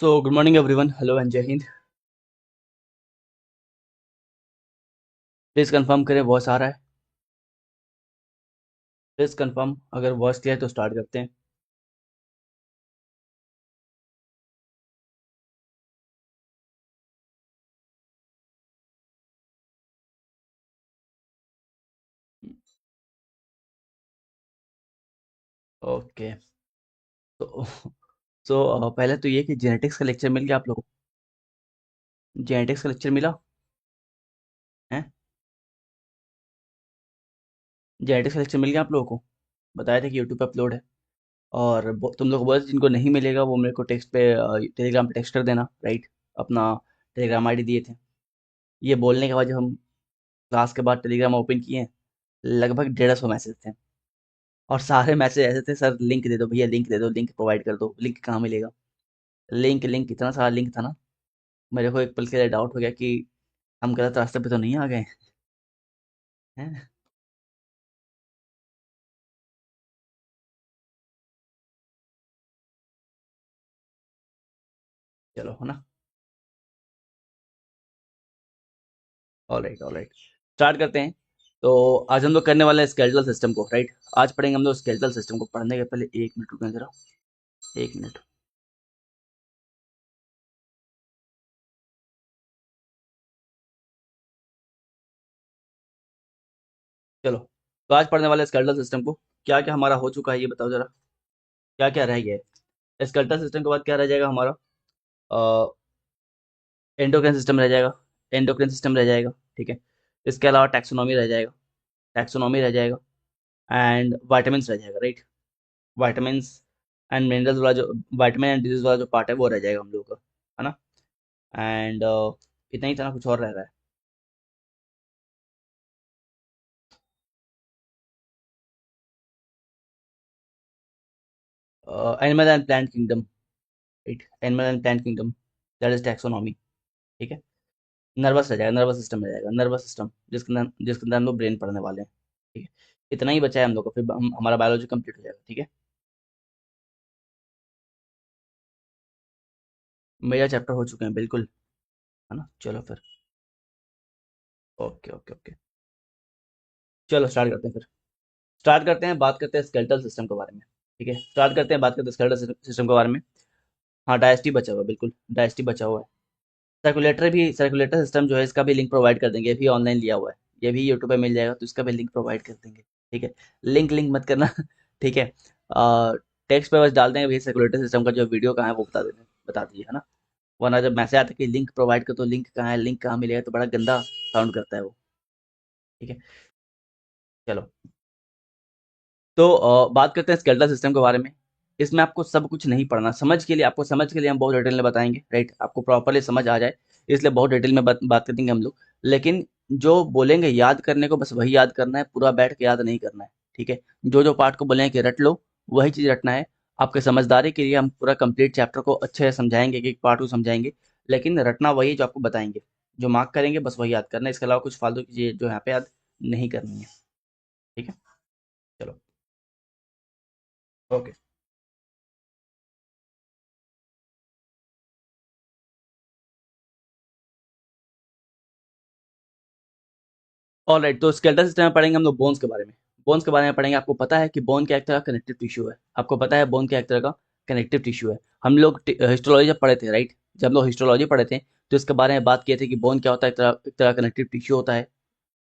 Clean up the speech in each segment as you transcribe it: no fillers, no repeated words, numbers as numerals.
So good morning everyone. Hello and जय Hind. Please confirm करें voice आ रहा है. प्लीज कंफर्म अगर वॉइस क्लियर है तो स्टार्ट करते हैं. ओके. तो पहले तो ये कि जेनेटिक्स का लेक्चर मिल गया आप लोगों को. जेनेटिक्स का लेक्चर मिला है. जेनेटिक्स का लेक्चर मिल गया आप लोगों को. बताया था कि यूट्यूब पे अपलोड है. और तुम लोग बोले जिनको नहीं मिलेगा वो मेरे को टेक्स्ट पे टेलीग्राम पे टेक्स्ट कर देना, राइट. अपना टेलीग्राम आईडी दिए थे. ये बोलने के बाद जब हम क्लास के बाद टेलीग्राम ओपन किए, लगभग 150 मैसेज थे. और सारे मैसेज ऐसे थे, सर लिंक दे दो भैया, लिंक दे दो, लिंक प्रोवाइड कर दो. लिंक कहाँ मिलेगा. लिंक लिंक इतना सारा लिंक था ना. मेरे को एक पल के लिए डाउट हो गया कि हम गलत रास्ते पे तो नहीं आ गए हैं. चलो, है ना. Alright alright. स्टार्ट करते हैं. तो आज हम लोग करने वाले हैं स्केलेटल सिस्टम को, राइट. आज पढ़ेंगे हम लोग स्केलेटल सिस्टम को. पढ़ने के पहले 1 मिनट रुकना जरा. 1 मिनट. चलो. तो आज पढ़ने वाले स्केलेटल सिस्टम को. क्या क्या हमारा हो चुका है ये बताओ जरा. क्या क्या रह गया है स्केलेटल सिस्टम के बाद. क्या रह जाएगा हमारा. एंडोक्राइन सिस्टम रह जाएगा. एंडोक्राइन सिस्टम रह जाएगा. ठीक है. इसके अलावा टैक्सोनॉमी रह जाएगा. टैक्सोनॉमी रह जाएगा. एंड वाइटामिन रह जाएगा, राइट. वाइटामिन एंड मिनरल्स वाला जो वाइटामिन एंड डिजीज वाला जो पार्ट है वो रह जाएगा हम लोगों का, है ना. एंड इतना ही था ना, कुछ और रह रहा है. Animal and plant kingdom. Right. Animal and plant kingdom. That is taxonomy. ठीक है. नर्वस रह जाएगा. नर्वस सिस्टम रह जाएगा. नर्वस सिस्टम जिसके अंदर हम लोग ब्रेन पढ़ने वाले हैं. ठीक है. इतना ही बचा है हम लोग का, फिर हमारा बायोलॉजी कंप्लीट हो जाएगा. ठीक है. मेजर चैप्टर हो चुके हैं बिल्कुल, है ना. चलो फिर. Okay okay okay. चलो स्टार्ट करते हैं फिर. स्टार्ट करते हैं, बात करते हैं स्केलेटल सिस्टम के बारे में. ठीक है. स्टार्ट करते हैं, बात करते हैं स्केलेटल सिस्टम के बारे में. हाँ, डायस्टी बचा हुआ है, बिल्कुल डायस्टी बचा हुआ है. सर्कुलेटर सिस्टम जो है इसका भी लिंक प्रोवाइड कर देंगे. ये भी ऑनलाइन लिया हुआ है. ये भी यूट्यूब पे मिल जाएगा, तो इसका भी लिंक प्रोवाइड कर देंगे. ठीक है. लिंक लिंक मत करना ठीक है. टेक्स्ट पे बस डाल देंगे भैया सर्कुलेटर सिस्टम का जो वीडियो कहाँ है वो बता दीजिए, है ना. वरना जब मैसेज आता है कि लिंक प्रोवाइड कर, तो लिंक कहाँ है, लिंक कहाँ मिलेगा, तो बड़ा गंदा साउंड करता है वो. ठीक है. चलो. तो बात करते हैं स्केलेटल सिस्टम के बारे में. इसमें आपको सब कुछ नहीं पढ़ना. समझ के लिए हम बहुत डिटेल में बताएंगे, राइट. आपको प्रॉपरली समझ आ जाए इसलिए बहुत डिटेल में बात करेंगे हम लोग. लेकिन जो बोलेंगे याद करने को, बस वही याद करना है. पूरा बैठ के याद नहीं करना है. ठीक है. जो जो पार्ट को बोलेंगे कि रट लो, वही चीज़ रटना है. आपके समझदारी के लिए हम पूरा कंप्लीट चैप्टर को अच्छे से समझाएंगे, एक एक पार्ट को समझाएंगे. लेकिन रटना वही है जो आपको बताएंगे. जो मार्क करेंगे बस वही याद करना है. इसके अलावा कुछ फालतू की चीज़ें जो यहाँ पे याद नहीं करनी है. ठीक है. चलो. ओके. ऑलराइट. तो स्केलेटल सिस्टम में पढ़ेंगे हम लोग बोन्स के बारे में. बोन्स के बारे में पढ़ेंगे. आपको पता है कि बोन क्या एक तरह का कनेक्टिव टिश्यू है. आपको पता है बोन क्या एक तरह का कनेक्टिव टिश्यू है. हम लोग हिस्टोलॉजी जब पढ़े थे, राइट. जब हम लोग हिस्टोलॉजी पढ़े थे तो इसके बारे में बात किए थे कि बोन क्या होता है. एक तरह कनेक्टिव टिश्यू होता है,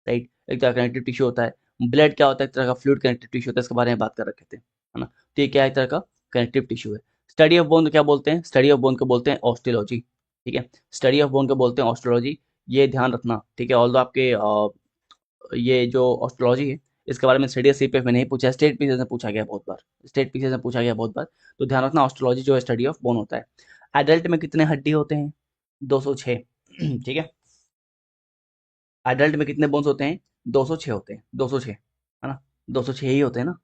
राइट. एक तरह कनेक्टिव टिश्यू होता है. ब्लड क्या होता है, एक तरह का फ्लूइड कनेक्टिव टिश्यू होता है. इसके बारे में बात कर रखे थे, है ना. तो ये क्या है, एक तरह का कनेक्टिव टिश्यू है. स्टडी ऑफ बोन क्या बोलते हैं. स्टडी ऑफ बोन को बोलते हैं ऑस्टियोलॉजी. ठीक है. स्टडी ऑफ बोन को बोलते हैं ऑस्टियोलॉजी. ये ध्यान रखना, ठीक है. ऑल्दो आपके ये जो ऑस्ट्रोलॉजी है इसके बारे में स्टडी सीपीएफ में नहीं पूछा है. स्टेट पीसीएस में पूछा गया बहुत बार. स्टेट पीसीएस में पूछा गया बहुत बार. तो ध्यान रखना, ऑस्ट्रोलॉजी जो है स्टडी ऑफ बोन होता है. एडल्ट में कितने हड्डी होते हैं. 206 ठीक है. एडल्ट में कितने बोन्स होते हैं. 206 होते हैं. 206, है ना. 206 ही होते हैं ना.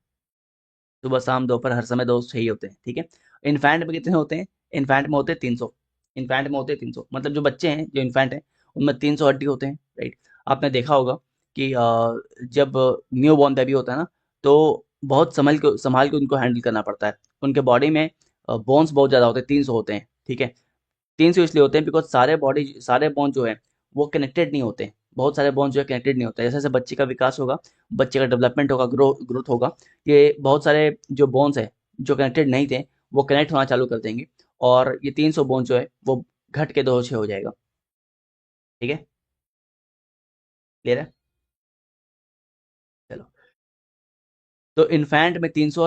सुबह शाम दोपहर हर समय 206 ही होते हैं. ठीक है. इन्फेंट में कितने होते हैं. इन्फेंट में होते हैं 300. इन्फेंट में होते हैं 300, मतलब जो बच्चे हैं, जो इन्फेंट हैं, उनमें 300 हड्डी होते हैं, राइट. आपने देखा होगा कि जब न्यू बॉर्न बेबी होता है ना, तो बहुत संभाल के उनको हैंडल करना पड़ता है. उनके बॉडी में बोन्स बहुत ज़्यादा होते हैं, 300 होते हैं. ठीक है. 300 इसलिए होते हैं बिकॉज सारे बोन जो है वो कनेक्टेड नहीं होते, बहुत सारे बोन जो है कनेक्टेड नहीं होते। जैसे जैसे बच्चे का विकास होगा, बच्चे का डेवलपमेंट होगा, ग्रोथ होगा, ये बहुत सारे जो बोन्स है जो कनेक्टेड नहीं थे वो कनेक्ट होना चालू कर देंगे, और ये 300 बोन जो है वो घट के 206 हो जाएगा। ठीक है, क्लियर है? चलो, तो इन्फेंट में 300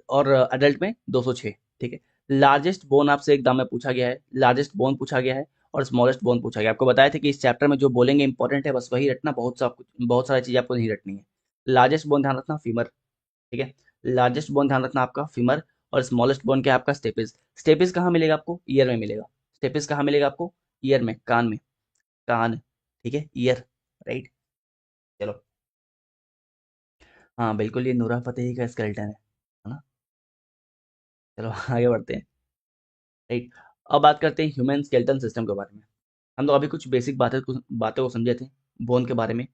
और अडल्ट में 206। ठीक है, लार्जेस्ट बोन आपसे एग्जाम में पूछा गया है, लार्जेस्ट बोन पूछा गया है और स्मॉलेस्ट बोन पूछा गया है। आपको बताया था कि इस चैप्टर में जो बोलेंगे इंपॉर्टेंट है, बस वही रटना, बहुत सारी चीजें आपको नहीं रटनी है। लार्जेस्ट बोन ध्यान रखना फीमर। ठीक है, लार्जेस्ट बोन ध्यान रखना आपका फीमर, और स्मॉलेस्ट बोन क्या है आपका स्टेपिस। स्टेपिस कहाँ मिलेगा आपको? ईयर में मिलेगा। स्टेपिस कहाँ मिलेगा आपको? ईयर में, कान में, कान। ठीक है, ईयर, राइट। चलो, हाँ बिल्कुल, ये नूरा फतेही का स्केलेटन है ना? चलो आगे बढ़ते हैं, राइट। अब बात करते हैं ह्यूमन स्केलेटल सिस्टम के बारे में। हम लोग अभी कुछ बेसिक बातों को समझे थे बोन के बारे में,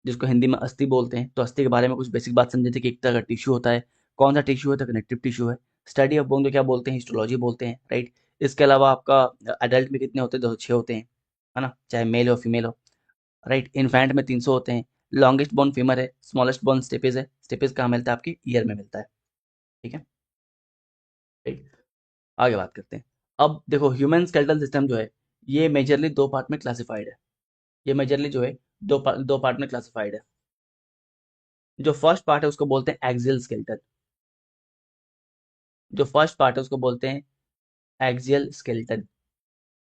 जिसको हिंदी में अस्थि बोलते हैं। तो अस्थि के बारे में कुछ बेसिक बात समझे थे कि एक तरह का टिश्यू होता है। कौन सा टिश्यू है? तो कनेक्टिव टिश्यू है। स्टडी ऑफ बोन को क्या बोलते हैं? हिस्टोलॉजी बोलते हैं, राइट। इसके अलावा आपका अडल्ट में कितने होते हैं? 206 होते हैं, है ना, चाहे मेल हो फीमेल हो, राइट। इन्फेंट में 300 होते हैं। लॉन्गेस्ट बोन फीमर है, स्मॉलेस्ट बोन स्टेपिस है। स्टेपिस कहाँ मिलता है? आपकी ईयर में मिलता है। ठीक है, राइट। आगे बात करते हैं। अब देखो, ह्यूमन स्केलेटल सिस्टम जो है ये मेजरली दो पार्ट में क्लासिफाइड है। ये मेजरली जो है दो पार्ट में क्लासिफाइड है। जो फर्स्ट पार्ट है उसको बोलते हैं एक्सियल स्केलेटन। जो फर्स्ट पार्ट है उसको बोलते हैं एक्सियल स्केलेटन,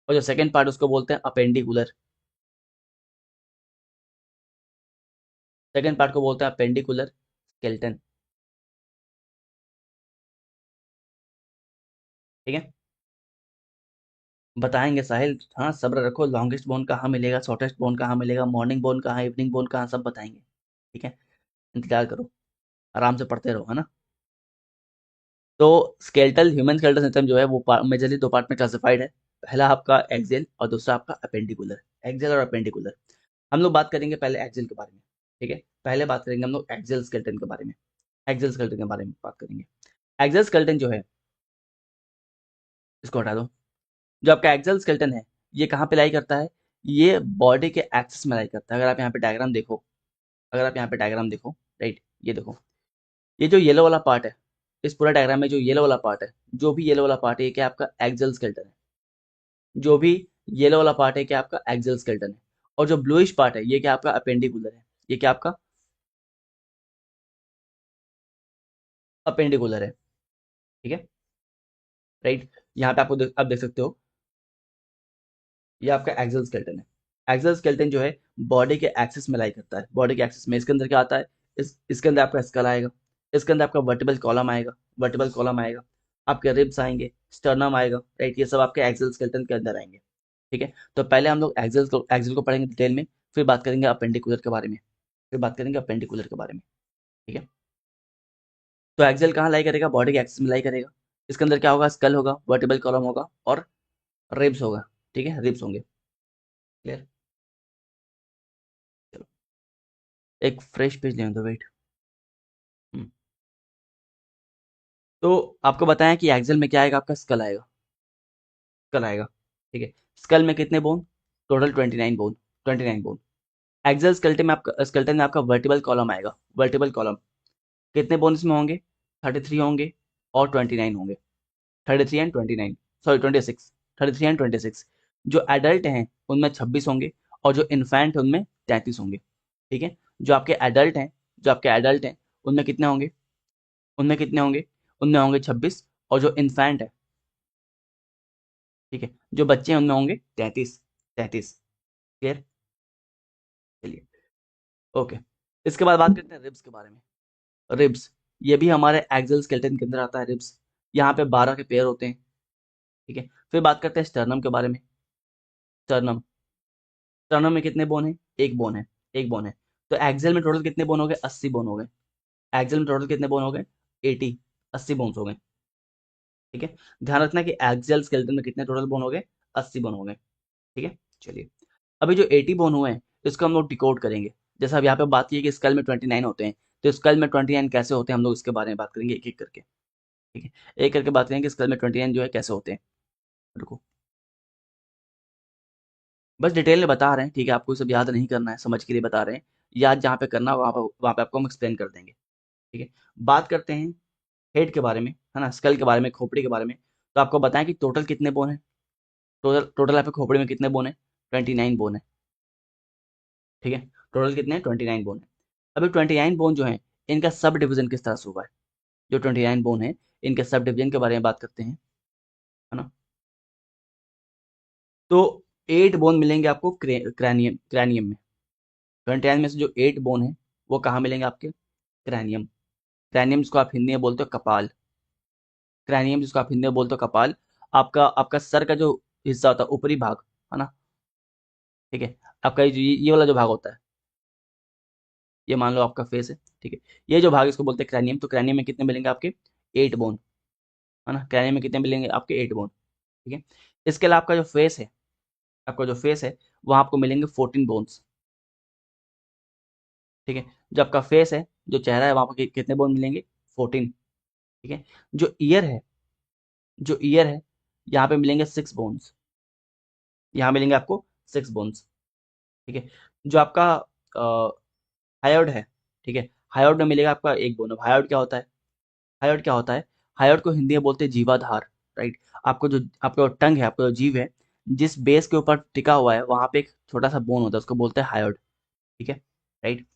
और जो सेकंड पार्ट उसको बोलते हैं अपेंडिकुलर। सेकंड पार्ट को बोलते हैं अपेंडिकुलर स्केलेटन। ठीक है, बताएंगे साहिल, हाँ सब्र रखो। लॉन्गेस्ट बोन कहाँ मिलेगा, शॉर्टेस्ट बोन कहाँ मिलेगा, मॉर्निंग बोन कहाँ, इवनिंग बोन कहाँ, सब बताएंगे। ठीक है, इंतजार करो, आराम से पढ़ते रहो, है ना। तो स्केलेटल ह्यूमन स्केलेटल सिस्टम जो है वो मेजरली दो पार्ट में क्लासिफाइड है। पहला आपका एक्सियल और दूसरा आपका अपेंडिकुलर। एक्सियल और अपेंडिकुलर। हम लोग बात करेंगे पहले एक्सियल के बारे में। ठीक है, पहले बात करेंगे हम लोग एक्सियल स्केलेटन के बारे में। एक्सियल स्केलेटन के बारे में बात करेंगे। एक्सियल स्केलेटन जो है, इसको हटा दो। जो आपका एक्सियल स्केलेटन है ये कहाँ पे लाई करता है? ये बॉडी के एक्सिस में लाई करता है। अगर आप यहाँ पे डायग्राम देखो, अगर आप यहाँ पे डायग्राम देखो, राइट, ये देखो, ये जो येलो वाला पार्ट है, इस पूरा डायग्राम में जो येलो वाला पार्ट है, जो भी येलो वाला पार्ट है, ये क्या आपका एक्सियल स्केलेटन है। जो भी येलो वाला पार्ट है क्या आपका एक्सियल स्केलेटन है। और जो ब्लूइश पार्ट है ये क्या आपका अपेंडिकुलर है। ये क्या आपका अपेंडिकुलर है। ठीक है, राइट। यहाँ पे आप देख सकते हो, ये आपका एक्सियल स्केलेटन है। एक्सियल स्केलेटन जो है बॉडी के एक्सिस में लाई करता है। बॉडी के एक्सिस में इसके अंदर क्या आता है? इसके अंदर आपका स्कल आएगा, इसके अंदर आपका वर्टिबल कॉलम आएगा, वर्टिबल कॉलम आएगा, आपके रिब्स आएंगे, स्टर्नम आएगा, राइट। ये सब आपके एक्सियल स्केलेटन के अंदर आएंगे। ठीक है, तो पहले हम लोग एक्सियल को पढ़ेंगे डिटेल में, फिर बात करेंगे अपेंडिकुलर के बारे में, फिर बात करेंगे अपेंडिकुलर के बारे में। ठीक है, तो एक्सियल कहाँ लाई करेगा? बॉडी के एक्सिस में लाई करेगा। इसके अंदर क्या होगा? स्कल होगा, वर्टिबल कॉलम होगा और रिब्स होगा। ठीक है, रिब्स होंगे। क्लियर? चलो, एक फ्रेश पेज लेने दो, वेट। तो आपको बताया कि एक्सेल में क्या आएगा? आपका स्कल आएगा, स्कल आएगा। ठीक है, स्कल में कितने बोन? Total 29 bone, 29 bone. Axial skeleton में आपका वर्टिबल कॉलम आएगा, वर्टिबल कॉलम। कितने बोन इसमें होंगे? 33 होंगे और 29 होंगे। 33 एंड 29, सॉरी 26, 33 एंड 26। जो एडल्ट हैं उनमें 26 होंगे, और जो इन्फेंट है उनमें 33 होंगे। ठीक है, जो आपके एडल्ट हैं, जो आपके एडल्ट हैं उनमें कितने होंगे? उनमें कितने होंगे? उनमें होंगे 26, और जो इन्फेंट है, ठीक है, जो बच्चे हैं उनमें होंगे 33, 33। क्लियर? चलिए, ओके। इसके बाद बात करते हैं रिब्स के बारे में। रिब्स, ये भी हमारे एक्सियल स्केलेटन के अंदर आता है रिब्स। यहाँ पे 12 के पेयर होते हैं। ठीक है, फिर बात करते हैं स्टर्नम के बारे में। स्टर्नम, स्टर्नम में कितने बोन है? एक बोन है, एक बोन है। तो एक्सियल में टोटल कितने बोन हो गए? 80 बोन हो गए। एक्सियल में टोटल कितने बोन हो गए? 80, 80 बोन्स हो गए। ठीक है, ध्यान रखना कि एक्सियल स्केलेटन में कितने टोटल बोन हो गए? 80 बोन हो गए। ठीक है, चलिए। अभी जो 80 बोन हुए हैं इसको हम लोग डिकोड करेंगे। जैसा अब यहाँ पे बात की है कि स्कल में 29 होते हैं, तो स्कल में 29 कैसे होते हैं हम लोग इसके बारे में बात करेंगे एक एक करके। ठीक है, एक करके बात करेंगे कि स्कल में 29 जो है कैसे होते हैं। रुको, बस डिटेल में बता रहे हैं, ठीक है, आपको ये सब याद नहीं करना है, समझ के लिए बता रहे हैं। याद जहाँ पे करना वहाँ पे आपको हम एक्सप्लेन कर देंगे, ठीक है। बात करते हैं हेड के बारे में, है ना, स्कल के बारे में, खोपड़ी के बारे में। तो आपको बताएं कि टोटल कितने बोन है। टोटल टोटल यहाँ पे खोपड़ी में कितने बोन है? 29 बोन है, ठीक है। टोटल कितने? 29 बोन है। अभी 29 बोन जो है, इनका सब डिवीजन किस तरह से हुआ है? जो 29 बोन है, इनके सब डिवीजन के बारे में बात करते हैं, है ना। तो 8 बोन मिलेंगे आपको क्रैनियम क्रैनियम में। 29 में से जो 8 बोन है, वो कहाँ मिलेंगे आपके? क्रैनियम। क्रैनियम जिसको आप हिंदी में बोलते हो कपाल। क्रैनियम जिसको आप हिंदी में बोलते हो कपाल। आपका आपका सर का जो हिस्सा होता है, ऊपरी भाग, है ना, ठीक है। आपका ये वाला जो भाग होता है, ये मान लो आपका फेस है, ठीक है। ये जो भाग, इसको बोलते हैं क्रैनियम। तो क्रैनियम में कितने मिलेंगे आपके? 8 बोन, है ना। क्रैनियम में कितने मिलेंगे आपके? 8 बोन, ठीक है। इसके अलावा आपका जो फेस है, आपका जो फेस है, वहाँ आपको मिलेंगे 14 बोन्स, ठीक है। जो आपका फेस है, जो चेहरा है, वहाँ पर कितने बोन मिलेंगे? 14, ठीक है। जो ईयर है, जो ईयर है, यहाँ पे मिलेंगे 6 बोन्स। यहाँ मिलेंगे आपको 6 बोन्स, ठीक है। जो आपका हायोड है, ठीक है, हायोड में मिलेगा आपका 1 बोन। अब हायोड क्या होता है? हायोड क्या होता है? हायोड को हिंदी में बोलते हैं जीवाधार, राइट। आपको जो आपका टंग है, आपका जो जीव है, जिस बेस के ऊपर टिका हुआ है, वहां पे एक छोटा सा बोन होता है, उसको बोलते हैं हायोड, ठीक है, राइट।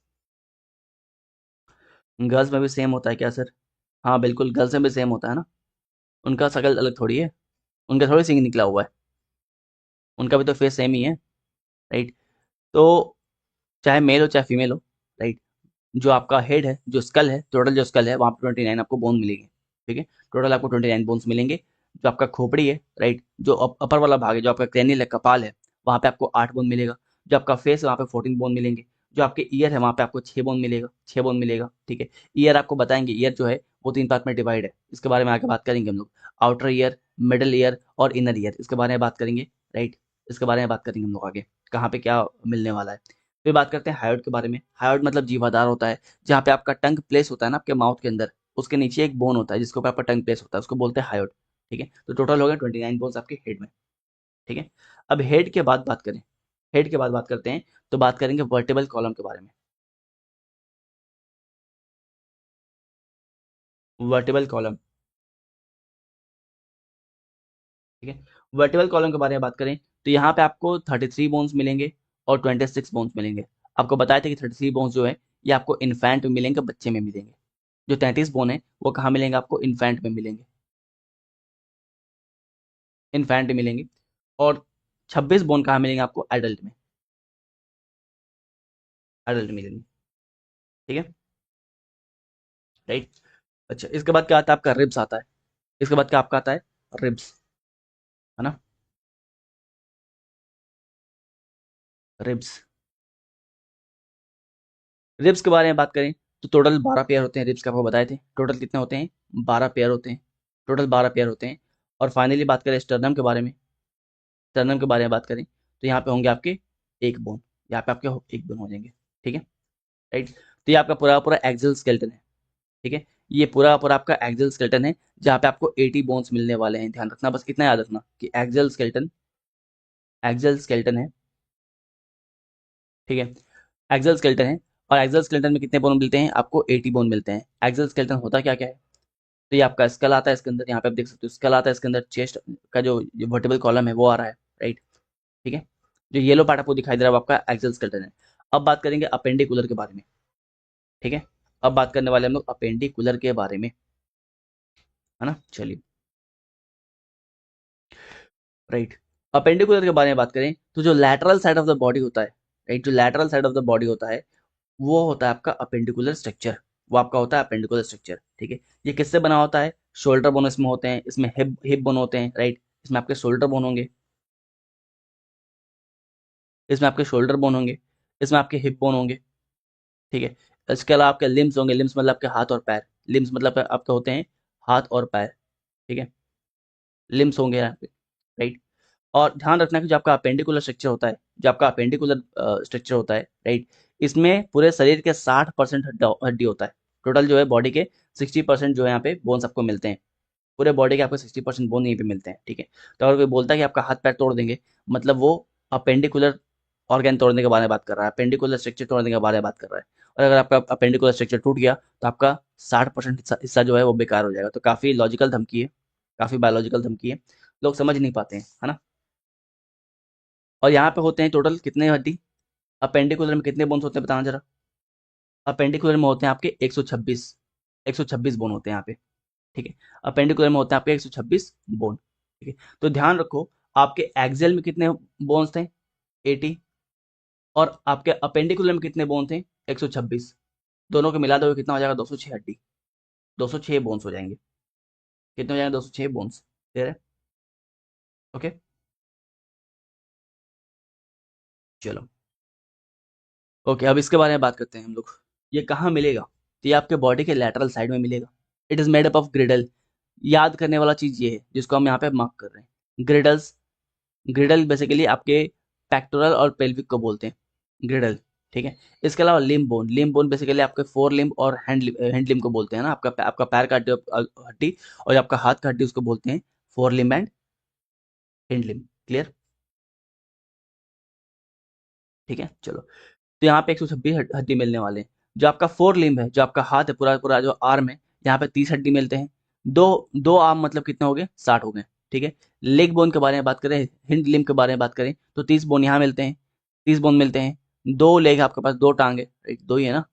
गर्ल्स में भी सेम होता है क्या सर? हाँ बिल्कुल, गर्ल्स में भी सेम होता है ना। उनका शकल अलग थोड़ी है, उनका थोड़ी सिंग निकला हुआ है, उनका भी तो फेस सेम ही है, राइट। तो चाहे मेल हो चाहे फीमेल हो, राइट, जो आपका हेड है, जो स्कल है, टोटल जो स्कल है, वहाँ पे 29 आपको बोन मिलेंगे, ठीक है। टोटल आपको 29 बोन्स मिलेंगे। जो आपका खोपड़ी है, राइट, जो अपर वाला भाग है, जो आपका क्रेनियल है, कपाल है, वहाँ पे आपको 8 बोन मिलेगा। जो आपका फेस है, वहाँ पे 14 बोन मिलेंगे। जो आपके ईयर है, वहाँ पे आपको 6 बोन मिलेगा, 6 बोन मिलेगा, ठीक है। ईयर आपको बताएंगे, ईयर जो है वो 3 पार्ट में डिवाइड है, इसके बारे में आगे बात करेंगे हम लोग। आउटर ईयर, मिडल ईयर और इनर ईयर, इसके बारे में बात करेंगे, राइट। इसके बारे में बात करेंगे हम लोग आगे, कहाँ पे क्या मिलने वाला है। फिर बात करते हैं हायोड के बारे में। हायोड मतलब जीवाधार होता है, जहाँ पे आपका टंग प्लेस होता है ना, आपके माउथ के अंदर, उसके नीचे एक बोन होता है जिसके ऊपर आपका टंग प्लेस होता है, उसको बोलते हैं हायोड, ठीक है। तो टोटल हो गए 29 बोन्स आपके हेड में, ठीक है। अब हेड के बाद बात करें, हेड के बाद बात करते हैं, तो बात करेंगे वर्टेबल कॉलम के बारे में। वर्टेबल कॉलम, ठीक है। वर्टेबल कॉलम के बारे में बात करें, तो यहाँ पे आपको 33 बोन्स मिलेंगे और 26 बोन्स मिलेंगे। आपको बताया था कि 33 बोन्स जो है, ये आपको इन्फेंट में मिलेंगे, बच्चे में मिलेंगे। जो 33 बोन है, वो कहाँ मिलेंगे आपको? इन्फेंट में मिलेंगे, इन्फेंट में मिलेंगे। और 26 बोन कहाँ मिलेंगे आपको? एडल्ट में, एडल्ट में मिलेंगे, ठीक है, राइट। अच्छा, इसके बाद क्या आता है? आपका रिब्स आता है। इसके बाद क्या आपका आता है? रिब्स, है ना, रिब्स। रिब्स के बारे में बात करें, तो टोटल 12 पेयर होते हैं रिब्स के, आपको बताए थे। टोटल कितने होते हैं? 12 पेयर होते हैं, टोटल 12 पेयर होते हैं। और फाइनली बात करें स्टर्नम के बारे में, स्टर्नम के बारे में बात करें, तो यहाँ पे होंगे आपके एक बोन, यहाँ पे आपके एक बोन हो जाएंगे, ठीक है, राइट। तो ये आपका पूरा पूरा एक्सल स्केलेटन है, ठीक है। ये पूरा पूरा आपका एक्सल स्केलेटन है, जहाँ पे आपको 80 बोन्स मिलने वाले हैं। ध्यान रखना, बस इतना याद रखना कि एक्सल स्केलेटन, एक्सल स्केलेटन है, ठीक है, एक्सल स्केलेटन है। और एक्सल स्केलेटन में कितने बोन मिलते हैं आपको? 80 बोन मिलते हैं। एक्सल स्केलेटन होता क्या क्या है? तो ये आपका स्कल आता है इसके अंदर, यहाँ पे आप देख सकते हो स्कल आता है इसके अंदर। चेस्ट का जो वर्टेबल कॉलम है वो आ रहा है, राइट, ठीक है। जो येलो पार्ट आपको दिखाई दे रहा है वो आपका एक्सल स्केलेटन है। अब बात करेंगे अपेंडिकुलर के बारे में, ठीक है। अब बात करने वाले हम लोग अपेंडिकुलर के बारे में, है ना, चलिए, राइट। अपेंडिकुलर के बारे में बात करें, तो जो lateral side of the body होता है, राइट, जो lateral side of the body होता है, वो होता है आपका अपेंडिकुलर स्ट्रक्चर। वो आपका होता है अपेंडिकुलर स्ट्रक्चर, ठीक है। ये किससे बना होता है? शोल्डर बोन इसमें होते हैं, इसमें हिप हिप बोन होते हैं, राइट। इसमें आपके शोल्डर बोन होंगे, इसमें आपके शोल्डर बोन होंगे, इसमें आपके हिप बोन होंगे, ठीक है। इसके अलावा आपके लिम्स होंगे, लिम्स मतलब आपके हाथ और पैर, लिम्स मतलब आपके होते हैं हाथ और पैर, ठीक है, लिम्स होंगे यहाँ पे, राइट। और ध्यान रखना कि जो आपका अपेंडिकुलर स्ट्रक्चर होता है, जो आपका अपेंडिकुलर स्ट्रक्चर होता है, राइट, इसमें पूरे शरीर के 60% हड्डी होता है। टोटल जो है बॉडी के 60% जो है यहाँ पे बोन्स आपको मिलते हैं। पूरे बॉडी के आपको 60% बोन यहीं पे मिलते हैं, ठीक है। तो अगर कोई बोलता है कि आपका हाथ पैर तोड़ देंगे, मतलब वो अपेंडिकुलर ऑर्गन तोड़ने के बारे में बात कर रहा है, अपेंडिकुलर स्ट्रक्चर तोड़ने के बारे में बात कर रहा है। और अगर आपका अपेंडिकुलर स्ट्रक्चर टूट गया तो आपका 60% हिस्सा जो है वो बेकार हो जाएगा। तो काफ़ी लॉजिकल धमकी है, काफ़ी बायोलॉजिकल धमकी है, लोग समझ नहीं पाते हैं, है ना। और यहाँ पे होते हैं टोटल कितने हड्डी, अपेंडिकुलर में कितने बोन्स होते हैं बताना जरा। अपेंडिकुलर में होते हैं आपके 126, 126 बोन होते हैं यहाँ पे, ठीक है। अपेंडिकुलर में होते हैं आपके 126 बोन, ठीक है। तो ध्यान रखो, आपके एक्सियल में कितने बोन्स थे, 80, और आपके अपेंडिकुलर में कितने बोन थे, 126। दोनों को मिला दो कितना हो जाएगा, 206 हड्डी, 206 बोन्स हो जाएंगे। कितने हो जाएंगे, 206 बोन्स, क्लियर है, ओके। चलो, ओके, अब इसके बारे में बात करते हैं हम लोग। ये कहाँ मिलेगा, तो ये आपके बॉडी के लैटरल साइड में मिलेगा। It is made up of ग्रिडल। याद करने वाला चीज ये है जिसको हम यहाँ पे मार्क कर रहे हैं, ग्रिडल्स। ग्रिडल बेसिकली आपके पेक्टोरल और पेल्विक को बोलते हैं, ग्रिडल, ठीक है। इसके अलावा limb bone, limb bone basically आपके फोर लिम्ब और हैंड लिम्ब को बोलते हैं ना, आपका पैर का हड्डी और जो आपका हाथ का हड्डी उसको बोलते हैं four limb and hand limb, clear, ठीक है। चलो, तो यहाँ पे 126 हड्डी मिलने वाले हैं। जो आपका फोर लिम्ब है, जो आपका हाथ है, पूरा पूरा जो आर्म है, यहाँ पे 30 हड्डी मिलते हैं। दो दो आर्म मतलब कितने हो गए, 60 हो गए, ठीक है। लेग बोन के बारे में बात करें, हिंड लिम्ब के बारे में बात करें, तो 30 बोन यहाँ मिलते हैं, 30 बोन मिलते हैं। दो लेग आपके पास, दो टांग है, दो ही है ना,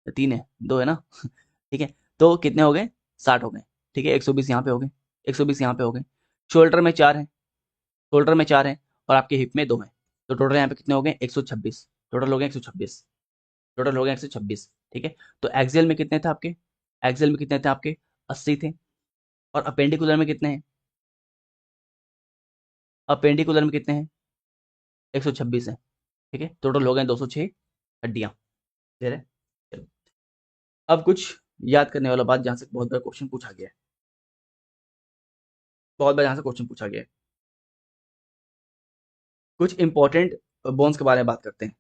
तीन है, दो है ना ठीक है। तो कितने हो गए, 60 हो गए, ठीक है। 120 यहाँ पे हो गए, 120 यहाँ पे हो गए। शोल्डर में 4 है, शोल्डर में 4 है, और आपके हिप में 2 है। तो टोटल यहाँ पे कितने हो गए, 126, टोटल हो गए 126, टोटल हो गया 126, ठीक है। तो एक्सियल में कितने थे आपके, एक्सियल में कितने थे आपके, 80 थे। और अपेंडिकुलर में कितने हैं, अपेंडिकुलर में कितने हैं, 126 है, ठीक है। टोटल हो गए 206 हड्डियां, क्लियर है। चलो, अब कुछ याद करने वाला बात, जहां से बहुत बड़ा क्वेश्चन पूछा गया है, बहुत बार यहाँ से क्वेश्चन पूछा गया है। कुछ इंपॉर्टेंट बोन्स के बारे में बात करते हैं।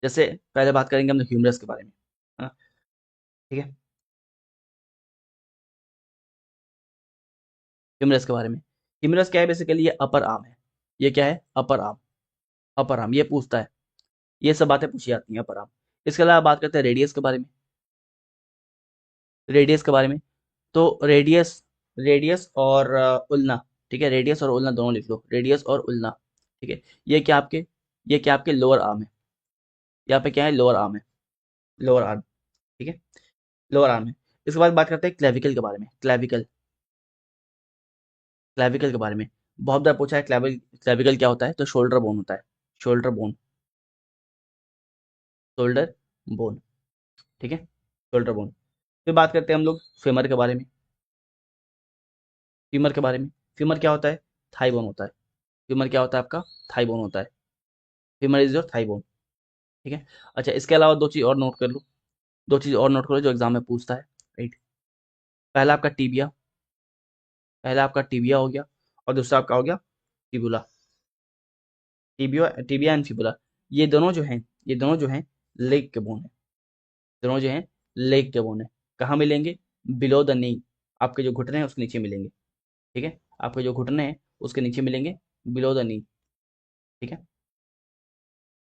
जैसे पहले बात करेंगे हम ह्यूमरस के बारे में, है ना, ठीक है। ह्यूमरस के बारे में, ह्यूमरस क्या है, बेसिकली ये अपर आर्म है। ये क्या है, अपर आर्म, अपर आर्म ये पूछता है, ये सब बातें पूछी जाती हैं अपर आर्म। इसके अलावा बात करते हैं रेडियस के बारे में, रेडियस के बारे में। तो रेडियस, रेडियस और उल्ना, ठीक है, रेडियस और उल्ना दोनों लिख लो, रेडियस और उल्ना, ठीक है। ये क्या आपके, ये क्या आपके लोअर आर्म है, यहाँ पे क्या है, लोअर आर्म है, लोअर आर्म, ठीक है, लोअर आर्म है। इसके बाद बात करते हैं क्लेविकल के बारे में, क्लेविकल, क्लेविकल के बारे में बहुत बार पूछा है। क्लेविकल क्या होता है, तो शोल्डर बोन होता है, शोल्डर बोन, शोल्डर बोन, ठीक है, शोल्डर बोन। फिर बात करते हैं हम लोग फेमर के बारे में, फीमर के बारे में। फीमर क्या होता है, थाई बोन होता है। फीमर क्या होता है आपका, थाई बोन होता है। Femur is your thigh bone, ठीक है। अच्छा, इसके अलावा दो चीज और नोट कर लो, दो चीज और नोट करो जो एग्जाम में पूछता है, राइट। पहला आपका टीबिया, पहला आपका टीबिया हो गया, और दूसरा आपका हो गया fibula. Tibia, tibia and fibula, ये दोनों जो हैं, ये दोनों जो हैं लेग के बोन है, दोनों जो हैं लेग के बोन है। कहाँ मिलेंगे, बिलो द नी, आपके जो घुटने हैं उसके नीचे मिलेंगे, ठीक है। आपके जो घुटने हैं उसके नीचे मिलेंगे, बिलो द नी, ठीक है,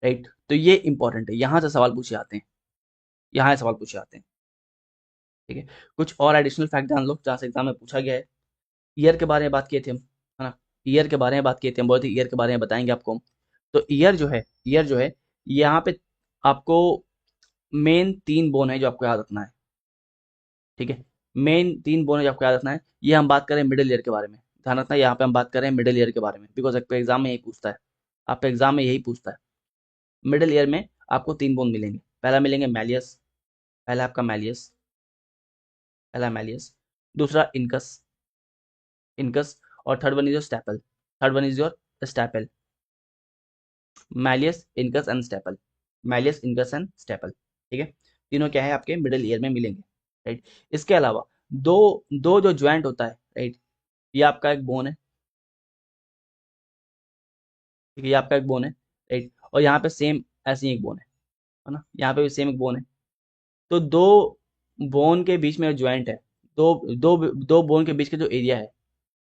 राइट। तो ये इंपॉर्टेंट है, यहाँ से सवाल पूछे जाते हैं, यहाँ से सवाल पूछे जाते हैं, ठीक है। कुछ और एडिशनल फैक्ट जान लो जहाँ से एग्जाम में पूछा गया है। ईयर के बारे में बात किए थे हम, है ना, ईयर के बारे में बात किए थे हम, बहुत ही ईयर के बारे में बताएंगे आपको हम। तो ईयर जो है, ईयर जो है, यहाँ पे आपको मेन 3 बोन है जो आपको याद रखना है, ठीक है। मेन 3 बोन है जो आपको याद रखना है। ये हम बात करें मिडिल ईयर के बारे में, ध्यान रखना, यहाँ पे हम बात करें मिडिल ईयर के बारे में, बिकॉज आपके एग्जाम में यही पूछता है, आपके एग्जाम में यही पूछता है। मिडिल ईयर में आपको 3 बोन मिलेंगे। पहला मिलेंगे मैलियस, पहला आपका मैलियस, पहला मैलियस। दूसरा इनकस, इनकस। और third one is your staple, third one is your staple. Malleus, incus and staple, malleus, incus and staple, ठीक है। तीनों क्या है आपके मिडिल ईयर में मिलेंगे, राइट। इसके अलावा दो दो जो ज्वाइंट होता है, राइट, ये आपका एक बोन है, ठीक है, ये आपका एक बोन है, राइट। और यहाँ पे सेम ऐसे ही एक बोन है ना, यहाँ पे भी सेम एक बोन है। तो दो बोन के बीच में ज्वाइंट है, दो दो दो बोन के बीच का जो एरिया है,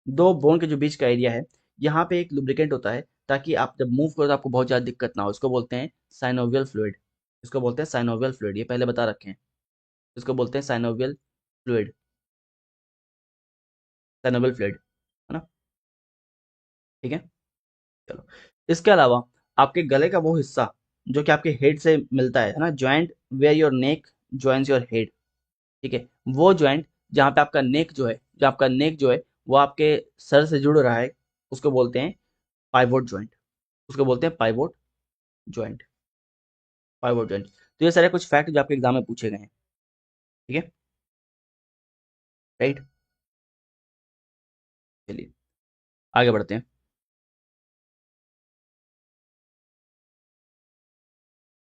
दो बोन के जो बीच का एरिया है, यहाँ पे एक लुब्रिकेंट होता है ताकि आप जब मूव करो तो आपको बहुत ज़्यादा दिक्कत ना हो। इसको बोलते हैं साइनोवियल फ्लूइड। इसको बोलते हैं साइनोवियल फ्लूइड, ये पहले बता रखे हैं। इसको बोलते हैं साइनोवियल फ्लूइड, साइनोवियल फ्लूइड, है ना। ठीक है, चलो। इसके अलावा आपके गले का वो हिस्सा जो कि आपके हेड से मिलता है ना, joint where your neck joins your head. ठीक है, वो ज्वाइंट जहाँ पे आपका नेक जो है, जो आपका नेक जो है वो आपके सर से जुड़ रहा है, उसको बोलते हैं पाइवोट ज्वाइंट। उसको बोलते हैं पाइवोट ज्वाइंट, पाइवोट ज्वाइंट। तो ये सारे कुछ फैक्ट जो आपके एग्जाम में पूछे गए हैं। ठीक है, राइट। चलिए आगे बढ़ते हैं।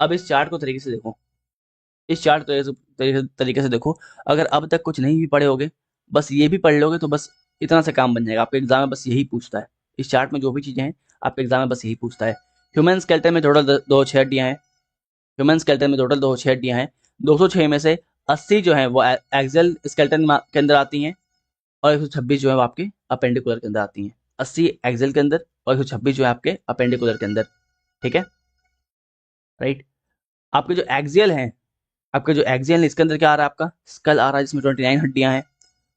अब इस चार्ट को तरीके से देखो, इस चार्ट तरीके से देखो। अगर अब तक कुछ नहीं भी पढ़े होगे, बस ये भी पढ़ लोगे तो बस इतना सा काम बन जाएगा। आपके एग्जाम में बस यही पूछता है, इस चार्ट में जो भी चीजें हैं आपके एग्जाम में बस यही पूछता है। ह्यूमन स्केलेटन में टोटल 206 हड्डियां हैं। ह्यूमन स्केलेटन में टोटल 206 हड्डियां हैं। 206 में से 80 जो है वो एक्सियल स्केलेटन के अंदर आती हैं, और 126 जो है वो आपके अपेंडिकुलर के अंदर आती हैं। 80 एक्सियल के अंदर और 126 जो है आपके अपेंडिकुलर के अंदर। ठीक है, राइट। आपके जो एक्सियल हैं, आपके जो एक्सियल है इसके अंदर क्या आ रहा है, आपका स्कल आ रहा है जिसमें 29 हड्डियां हैं।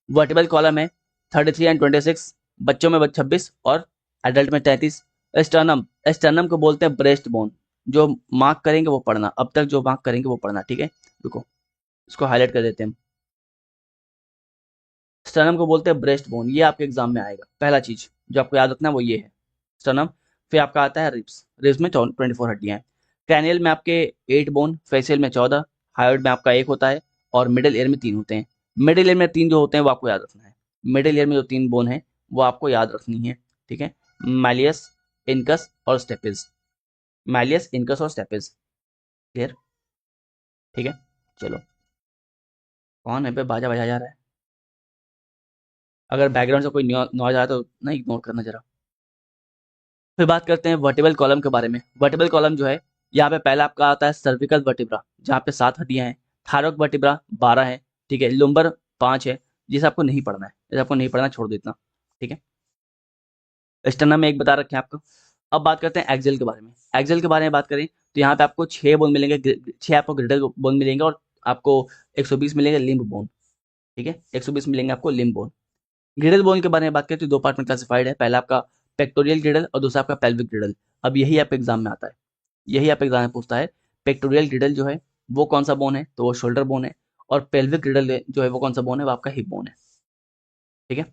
वर्टिबल कॉलम है 33 एंड 26, बच्चों में 26 और एडल्ट में 33। स्टर्नम, स्टर्नम को बोलते हैं ब्रेस्ट बोन। जो मार्क करेंगे वो पढ़ना, अब तक जो मार्क करेंगे वो पढ़ना। ठीक है, रुको इसको हाईलाइट कर देते हैं हम। स्टर्नम को बोलते हैं ब्रेस्ट बोन, ये आपके एग्जाम में आएगा। पहला चीज जो आपको याद रखना है वो ये है, स्टर्नम। फिर आपका आता है रिब्स, रिब्स में 24 हड्डियां हैं। क्रैनियल में आपके 8 बोन, फेशियल में 14, हायोइड में आपका 1 होता है, और मिडिल ईयर में 3 होते हैं। मिडिल ईयर में 3 जो होते हैं वो आपको याद रखना है। मिडिल ईयर में जो 3 बोन है वो आपको याद रखनी है। ठीक है, मैलियस, इनकस और स्टेपिस। मैलियस, इनकस और स्टेपिस। क्लियर? ठीक है, चलो। कौन है पे बाजा बजा जा रहा है? अगर बैकग्राउंड से कोई नॉइज आ रहा है तो ना इग्नोर करना जरा। फिर बात करते हैं वर्टिबल कॉलम के बारे में। वर्टिबल कॉलम जो है, यहाँ पे पहला आपका आता है सर्विकल वर्टिब्रा, जहाँ पे 7 हड्डियां हैं। थायरॉइड वर्टिब्रा 12 है। ठीक है, लुम्बर 5 है। जिसे आपको नहीं पढ़ना है, जिसे आपको नहीं पढ़ना छोड़ दो इतना। ठीक है, स्टर्नम में 1 बता रखे हैं आपको। अब बात करते हैं एक्सेल के बारे में। एक्सेल के बारे में बात करें तो यहाँ पे आपको 6 बोन मिलेंगे, 6 आपको ग्रेटर बोन मिलेंगे, और आपको 120 मिलेंगे लिम्ब बोन। ठीक है, 120 मिलेंगे आपको लिम्ब बोन। ग्रिडल बोन के बारे में बात करें तो 2 पार्ट में क्लासिफाइड है। पहला आपका पेक्टोरियल ग्रिडल और दूसरा आपका पेल्विक ग्रिडल। अब यही आप एग्जाम में आता है, यही आप एग्जाम में पूछता है। पेक्टोरियल ग्रिडल जो है वो कौन सा बोन है, तो वो शोल्डर बोन है। और पेल्विक ग्रिडल जो है वो कौन सा बोन है, वो आपका हिप बोन है। ठीक है,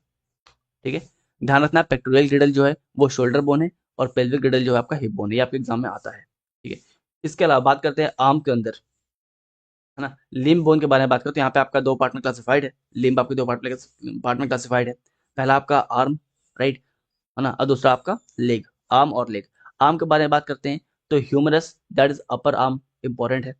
ठीक है, ध्यान रखना, पेक्टोरियल ग्रिडल जो है वो शोल्डर बोन है, और पेल्विक ग्रिडल जो है आपका हिप बोन है। ये आपके एग्जाम में आता है। ठीक है, इसके अलावा बात करते हैं आर्म के अंदर, है ना। लिम्ब बोन के बारे में बात करें तो यहाँ पे आपका 2 पार्ट में क्लासिफाइड है। लिम्ब आपके 2 पार्ट में क्लासिफाइड है। पहला आपका आर्म, राइट, है ना, और दूसरा आपका लेग, आर्म और लेग। आर्म के बारे में बात करते हैं तो humerus, that is upper arm, important है।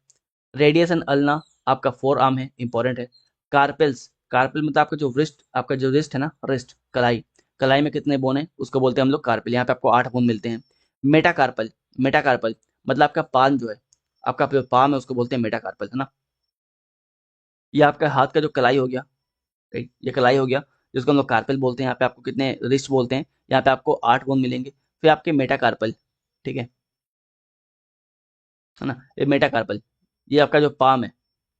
रेडियस एंड अल्ना आपका 4 आर्म है, इंपॉर्टेंट है। कार्पेल्स, कार्पेल मतलब आपका जो रिस्ट, आपका जो रिस्ट है ना, रिस्ट, कलाई, कलाई में कितने बोन है उसको बोलते हैं हम लोग कार्पेल। यहाँ पे आपको 8 बोन मिलते हैं। मेटाकार्पल, मेटाकार्पल मतलब आपका पाल्म जो है, आपका पाम है, उसको बोलते हैं मेटाकार्पल, है ना। ये आपका हाथ का जो कलाई हो गया, राइट, ये कलाई हो गया, जिसको हम लोग कार्पेल बोलते हैं। यहाँ पे आपको कितने रिस्ट बोलते हैं, यहाँ पे आपको 8 बोन मिलेंगे। फिर आपके मेटाकार्पल, ठीक है ना, ये मेटाकार्पल, ये आपका जो पाम है,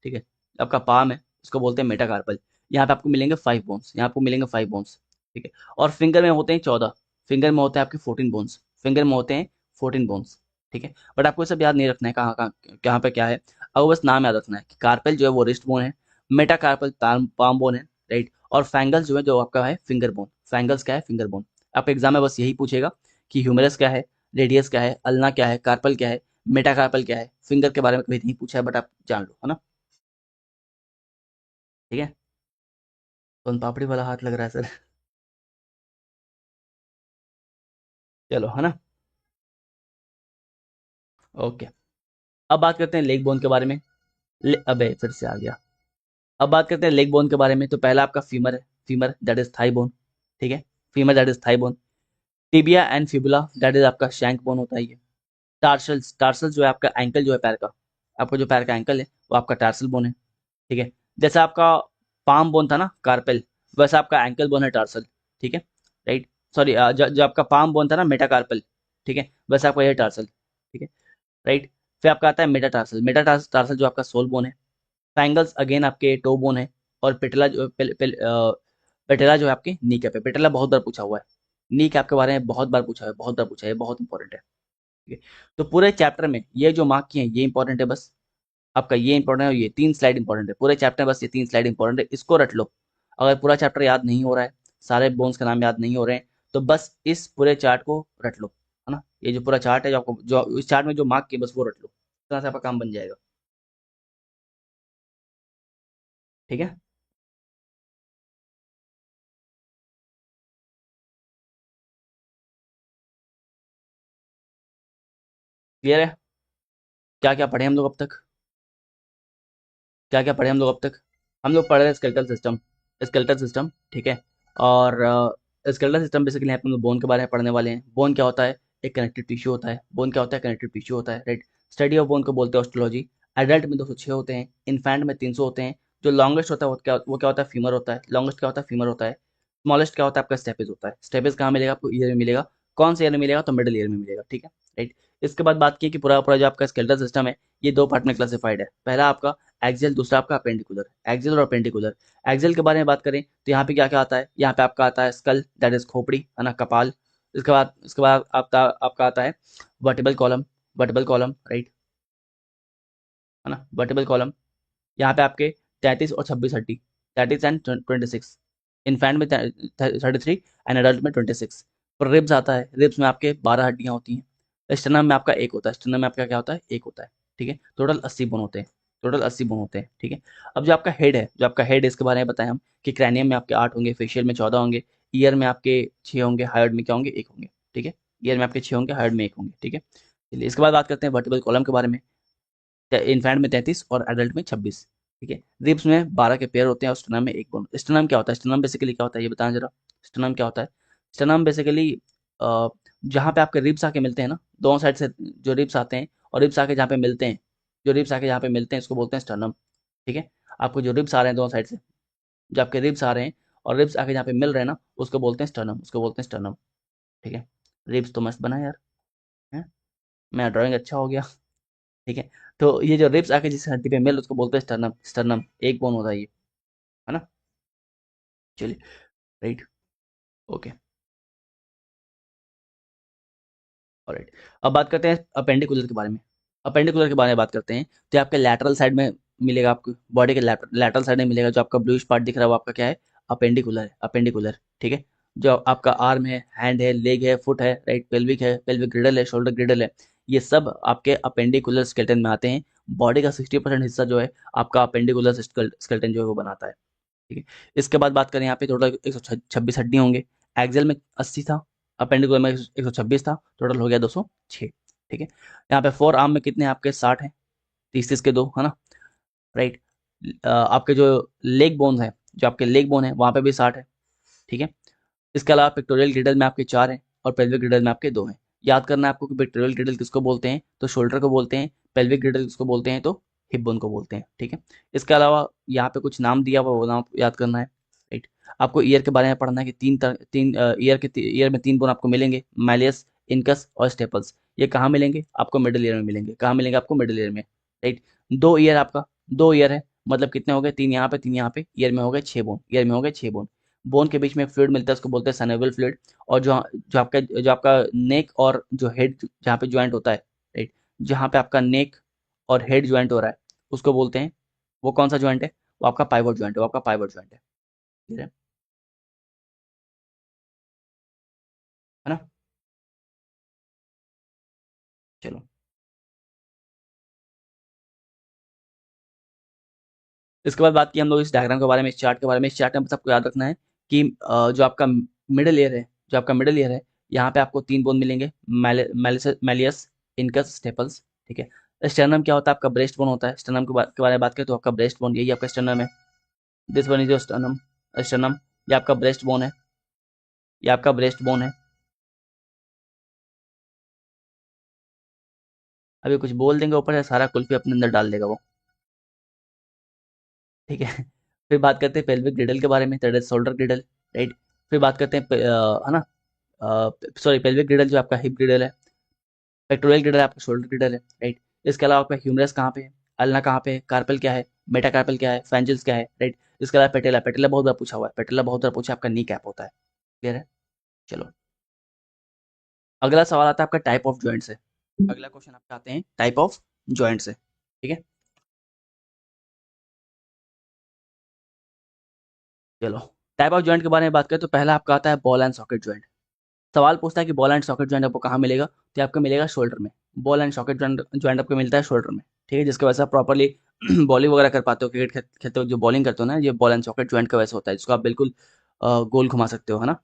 ठीक है, आपका पाम है, इसको बोलते हैं मेटाकार्पल। यहाँ पे आपको मिलेंगे 5 बोन्स, यहाँ आपको मिलेंगे 5 बोन्स। ठीक है, और फिंगर में होते हैं 14, फिंगर में होते हैं आपके 14 बोन्स, फिंगर में होते हैं 14 बोन्स। ठीक है, बट आपको ये सब याद नहीं रखना है कहाँ कहाँ कहाँ पे क्या है। अब बस नाम याद रखना है कि कार्पेल जो है वो रिस्ट बोन है, मेटाकार्पल पाम बोन है, राइट, और फैंगल्स जो है जो आपका है फिंगर बोन। फैंगल्स क्या है, फिंगर बोन। आपके एग्जाम में बस यही पूछेगा कि ह्यूमरस क्या है, रेडियस क्या है, अल्ना क्या है, कार्पल क्या है, मेटाकार्पल क्या है। फिंगर के बारे में कभी नहीं पूछा है, बट आप जान लो, है ना। ठीक है, सोन पापड़ी वाला हाथ लग रहा है सर। चलो, है ना, ओके। अब बात करते हैं लेग बोन के बारे में। अबे फिर से आ गया। अब बात करते हैं लेग बोन के बारे में। तो पहला आपका फीमर है, femur that is thigh bone. ठीक है, femur that is thigh bone. Tibia and fibula that is आपका शैंक बोन होता है ये। टार्सल्स, टार्सल्स जो है आपका एंकल जो है पैर का, आपका जो पैर का एंकल है वो आपका टार्सल बोन है। ठीक है, जैसा आपका पाम बोन था ना कार्पेल, वैसा आपका एंकल बोन है टार्सल। ठीक है, राइट, सॉरी, जो आपका पाम बोन था ना मेटाकार्पल, ठीक है, बस आपका ये टार्सल, ठीक है, राइट। फिर आपका आता है मेटाटार्सल। मेटाटार्सल जो आपका सोल बोन है। ट्रायंगल्स अगेन आपके टो बोन है। और पेटेला जो पेटेला जो है आपके नी कैप है। पेटेला बहुत बार पूछा हुआ है, नी कैप के बारे में बहुत बार पूछा है, बहुत बार पूछा है, बहुत इंपॉर्टेंट है, ठीक है। तो पूरे चैप्टर में ये जो मार्क किए हैं ये इंपॉर्टेंट है बस। आपका ये इंपॉर्टेंट है और ये 3 स्लाइड इंपॉर्टेंट है पूरे चैप्टर में, बस ये 3 स्लाइड इंपॉर्टेंट है, इसको रट लो। अगर पूरा चैप्टर याद नहीं हो रहा है, सारे बोन्स के नाम याद नहीं हो रहे हैं, तो बस इस पूरे चार्ट को रट लो, है ना। ये जो पूरा चार्ट है, जो आपको जो इस चार्ट में जो मार्क किए बस वो रट लो, इस तरह से आपका काम बन जाएगा, ठीक है। क्लियर है। क्या क्या पढ़े हम लोग अब तक? क्या क्या पढ़े हम लोग अब तक? हम लोग पढ़ रहे हैं स्केलेटल सिस्टम। स्केलेटल सिस्टम, ठीक है। और स्केलेटल सिस्टम बेसिकली यहाँ पे हम लोग बोन के बारे में पढ़ने वाले हैं। बोन क्या होता है? एक कनेक्टिव टिश्यू होता है। बोन क्या होता है? कनेक्टिव टिश्यू होता है, राइट। स्टडी ऑफ बोन को बोलते हैं ऑस्टियोलॉजी। एडल्ट में 206 होते हैं, इन्फेंट में 300 होते हैं। जो लॉन्गेस्ट होता है वो क्या होता है? फीमर होता है। लॉन्गेस्ट क्या होता है? फीमर होता है। स्मॉलेस्ट क्या होता है? आपका स्टेपिस होता है। स्टेपिस कहाँ मिलेगा आपको? ईयर में मिलेगा। कौन से ईयर में मिलेगा? तो मिडिल ईयर में मिलेगा, ठीक है, राइट। इसके बाद बात की कि पूरा पूरा जो आपका स्केलेटल सिस्टम है ये दो पार्ट में क्लासिफाइड है। पहला आपका एक्सियल, दूसरा आपका अपेंडिकुलर। एक्सियल और अपेंडिकुलर। एक्सियल के बारे में बात करें तो यहाँ पे क्या क्या आता है? यहाँ पे आपका आता है स्कल, दैट इज खोपड़ी, है ना, कपाल। इसके बाद आपका आपका आता है vertebral column. Vertebral column, right, है ना, वर्टिबल कॉलम। यहाँ पे आपके 33 और 26 हड्डी, 33 एंड 26। इन्फेंट में 33 एंड एडल्ट में 26। पर रिब्स आता है, रिब्स में आपके 12 हड्डियां होती हैं। स्टर्नम में आपका एक होता है। स्टर्नम में आपका क्या होता है? एक होता है, ठीक है। टोटल 80 बोन होते हैं। टोटल 80 बोन होते हैं, ठीक है। अब जो आपका हेड है, जो आपका हेड, इसके बारे में बताएं हम कि क्रैनियम में आपके 8 होंगे, फेशियल में 14 होंगे, ईयर में आपके 6 होंगे, हार्ड में क्या होंगे? 1 होंगे, ठीक है। ईयर में आपके 6 होंगे, हार्ड में 1 होंगे, ठीक है। चलिए इसके बाद बात करते हैं वर्टिबल कॉलम के बारे में। इन्फेंट में 33 और एडल्ट में 26, ठीक है। रिब्स में 12 के पेयर होते हैं और स्टर्नम में एक बोन। स्टर्नम क्या होता है? स्टर्नम बेसिकली क्या होता है ये बताएं जरा। स्टर्नम क्या होता है? स्टर्नम बेसिकली जहाँ पे आपके रिब्स आके मिलते हैं ना, दोनों साइड से जो रिब्स आते हैं और रिब्स आके जहाँ पे मिलते हैं, जो रिब्स आके जहाँ पे मिलते हैं इसको बोलते हैं स्टर्नम, ठीक है। आपको जो रिब्स आ रहे हैं दोनों साइड से, जो आपके रिब्स आ रहे हैं और रिब्स आके जहाँ पे मिल रहे हैं ना, उसको बोलते हैं स्टर्नम, उसको बोलते हैं स्टर्नम, ठीक है। रिब्स तो मस्त बना यार, है, मेरा ड्राइंग अच्छा हो गया, ठीक है। तो ये जो रिब्स आके जिस हड्डी पे मिल उसको बोलते हैं स्टर्नम। स्टर्नम एक बोन होता है ये, है ना। चलिए, राइट, ओके, ऑलराइट। अब बात करते हैं अपेंडिकुलर के बारे में। अपेंडिकुलर के बारे में बात करते हैं तो ये आपके लैटरल साइड में मिलेगा, आपको बॉडी के लैटरल साइड में मिलेगा। जो आपका ब्लूइश पार्ट दिख रहा है वो आपका क्या है? अपेंडिकुलर है, अपेंडिकुलर, ठीक है। जो आपका आर्म है, हैंड है, लेग है, फुट है, राइट, पेल्विक है, पेल्विक ग्रिडल है, शोल्डर ग्रिडल है, ये सब आपके अपेंडिकुलर स्केलेटन में आते हैं। बॉडी का 60% हिस्सा जो है आपका अपेंडिकुलर स्केलेटन जो है वो बनाता है, ठीक है। इसके बाद बात करें यहाँ पे टोटल 126 हड्डी होंगे। एक्सेल में 80 था, अपेंडिकुलर में 126 था, टोटल हो गया 206, ठीक है। यहाँ पे फोर आर्म में कितने हैं आपके? 60 हैं, 30 के दो, है ना, राइट। आपके जो लेग बोन्स हैं, जो आपके लेग बोन है वहाँ पे भी 60 है, ठीक है। इसके अलावा पिक्टोरियल ग्रिडल में आपके 4 हैं और पेल्विक ग्रिडल में आपके 2 हैं। याद करना है आपको कि पिक्टोरियल ग्रिडल किसको बोलते हैं? तो शोल्डर को बोलते हैं। पेल्विक ग्रिडल किसको बोलते हैं? तो हिप बोन को बोलते हैं, ठीक है। इसके अलावा यहाँ पे कुछ नाम दिया हुआ वो नाम याद करना है, राइट। आपको ईयर के बारे में पढ़ना है कि तीन ईयर में 3 बोन आपको मिलेंगे, मैलियस, इनकस और स्टेपल्स। ये कहाँ मिलेंगे आपको? मिडिल ईयर में मिलेंगे। कहाँ मिलेंगे आपको? मिडिल ईयर में, राइट। 2 ईयर आपका, 2 ईयर है, मतलब कितने हो गए? 3 यहाँ पे, 3 यहाँ पे, ईयर में हो गए 6 बोन, ईयर में हो गए 6 बोन। बोन के बीच में एक फ्लूइड मिलता है उसको बोलते हैं सनेबल फ्लूइड। और जो आपका नेक और जो हेड जहाँ पे ज्वाइंट होता है, राइट, जहाँ पे आपका नेक और हेड ज्वाइंट हो रहा है उसको बोलते हैं, वो कौन सा ज्वाइंट है? वो आपका पाइवोट ज्वाइंट है, वो आपका पाइवोट ज्वाइंट है, ठीक है ना। चलो, इसके बाद बात की हम लोग इस डायग्राम के बारे में, इस चार्ट के बारे में। इस चार्ट में बस आपको याद रखना है कि जो आपका मिडिल ईयर है, जो आपका मिडिल ईयर है, यहाँ पे आपको 3 बोन मिलेंगे, मैलियस, इनकस, स्टेपल्स, ठीक है। स्टर्नम क्या होता है? आपका ब्रेस्ट बोन होता है। स्टर्नम के बारे में बात करें तो आपका ब्रेस्ट बोन, यही आपका स्टर्नम है। This one is your sternum. Sternum, ये आपका ब्रेस्ट बोन है, ये आपका ब्रेस्ट बोन है। अभी कुछ बोल देंगे ऊपर से सारा कुल्फी अपने अंदर डाल देगा वो, ठीक है। फिर बात करते हैं पेल्विक ग्रिडल के बारे में, दैट इज शोल्डर ग्रिडल, राइट। फिर बात करते हैं है ना, सॉरी, पेल्विक ग्रिडल जो आपका हिप ग्रिडल है। पेक्टोरियल गिल्डर आपका शोल्डर गिल्डर है, राइट। इसके अलावा आपका ह्यूमरस कहाँ पे है, अल्ना कहाँ पे है, कार्पल क्या है, मेटाकार्पल क्या है, फेंजिल्स क्या है, राइट। इसके अलावा पेटेला, पेटेला बहुत बार पूछा हुआ है, पेटेला बहुत बार पूछा, आपका नी कैप होता है। क्लियर है। चलो, अगला सवाल आता है आपका टाइप ऑफ जॉइंट से। अगला क्वेश्चन आपका आते हैं टाइप ऑफ जॉइंट से, ठीक है। चलो, टाइप ऑफ जॉइंट के बारे में बात करें तो पहला आपका आता है बॉल एंड सॉकेट जॉइंट। सवाल पूछता है कि बॉल एंड सॉकेट जॉइंट आपको कहाँ मिलेगा, तो आपको मिलेगा शोल्डर में। Ball and socket joint joint आपको मिलता है शोल्डर में, ठीक है। जिसकी वजह से आप प्रॉपरली बॉलिंग वगैरह कर पाते हो, क्रिकेट खेलते हो जो बॉलिंग करते हो ना, ये बॉल एंड सॉकेट जॉइंट का वैसे होता है, जिसको आप बिल्कुल गोल घुमा सकते हो, है ना।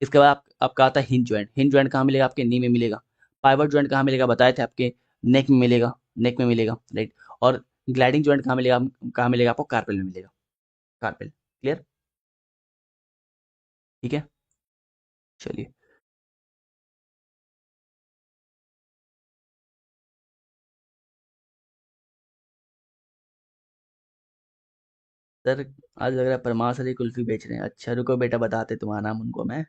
इसके बाद आपका आता है हिंज जॉइंट। हिंज जॉइंट कहाँ मिलेगा, आपके नी में मिलेगा। पाइवट जॉइंट कहाँ मिलेगा, बताए थे आपके नेक में मिलेगा, नेक में मिलेगा, राइट। और ग्लाइडिंग जॉइंट कहाँ मिलेगा, कहाँ मिलेगा आपको, कार्पेल में मिलेगा, कार्पेल। क्लियर, ठीक है। चलिए, सर आज लग रहा है परमार सर ही कुल्फी बेच रहे हैं। अच्छा रुको बेटा, बताते तुम्हारा नाम उनको मैं।